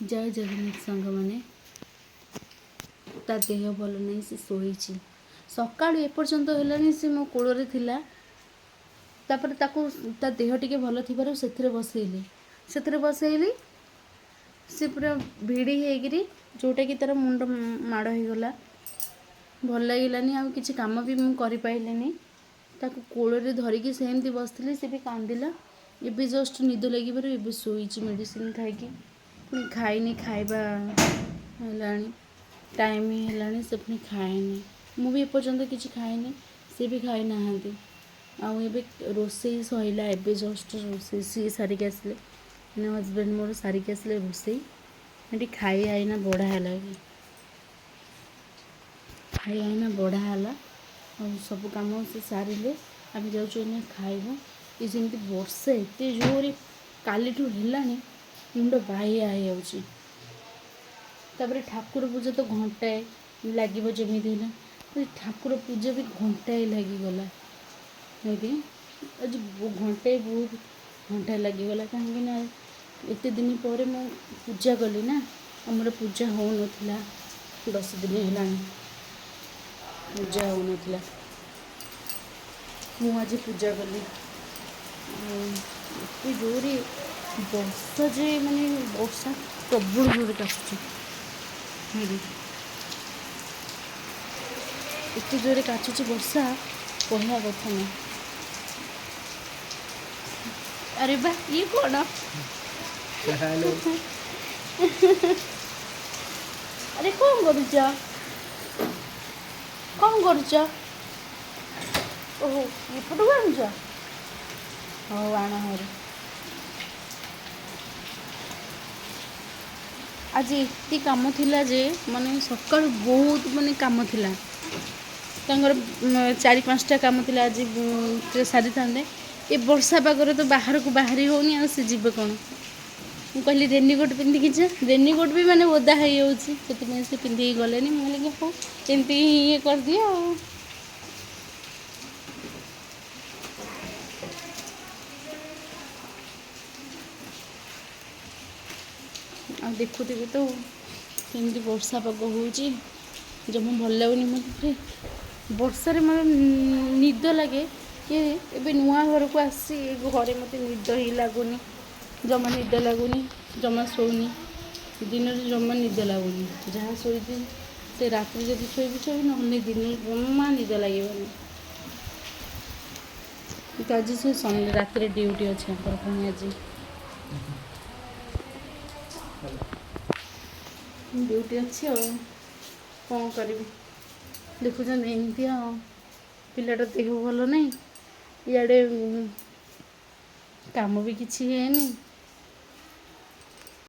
जय जगन्नाथ सांग मैंने ता देह भल नहीं से शोई सका एपर्यंत है सी मो कूल तापर ता देह टिके भल थी से बसैली सी पूरा भिड़ी होगी जोटा कि तार मुंड माड़ हो गला भल लगलानी आ कि कम भी मुझे पारे ताको कूल धरिकी सेमती बसती सी भी कांदिला एबे जस्ट निद लगे एबे शोची मेडिसिन खाई पुणी खाइनी खाइबा है टाइम ही है से पुणी खाएनी मुझे एपर्यंत किसी खाएनी सी भी खाई ना आबे रोसई सैला एबे जस्ट रोसई सी सारिक आसले हजबैंड मोर सारिक आसले रोसई ये खाई आईना बढ़ा है कि खाई आईना बढ़ा है और सब कम से सारे आम जाऊँ खाइबू ये जमी वर्षा एत जोर काली है मुंड बाह्या होपर ठाकुर पूजा तो घंटाए लगे जमी ठाकुर पूजा भी घंटाए लगिगला आज घंटाए बहुत घंटाए लगिगला कहीं एत दिन पर मु पूजा कली ना आमर पूजा हो ना 10 दिन है पूजा हो ना मुझे पूजा कली एत जोर वर्षा जे माने वर्षा प्रबल जोर काचुची एत जोर काचुची वर्षा कहना कथा नहीं। अरे बा ये कौन अरे कौन करुच ओहो ये पटू आणुच हो आण हर आज एति कम थिला जे माने सकाळ बहुत माने काम थिला तांगर 4-5टा काम थिला आज सारी थांदे ए वर्षा पागर तो बाहर को बाहरी होनी आ से जीव कौन मु कहली रेनीकोट पिंधिकी जा रेनीकोट भी माने ओदा हो से पिंधिकी गलेनी मुझे हो एमती ये कर दिया आ देखुथे तो कमी वर्षा पाग हो जमा भल लगुनि मत वर्षार मतलब निद लगे कि ए नुआ घर को आसी घरे मत निद ही लगुनि जमा निद लगुनि जमा शोनी दिन जमा निद लगुनि जहाँ शोई से रात्रि जब शोबी ना दिन जमा निद लगे आज से रात ड्यूटी अच्छे पुणी आज ड्यूटी अच्छी कौन करी देखुं एमती पिलाटा देह भल नहीं इे काम भी किसी है नहीं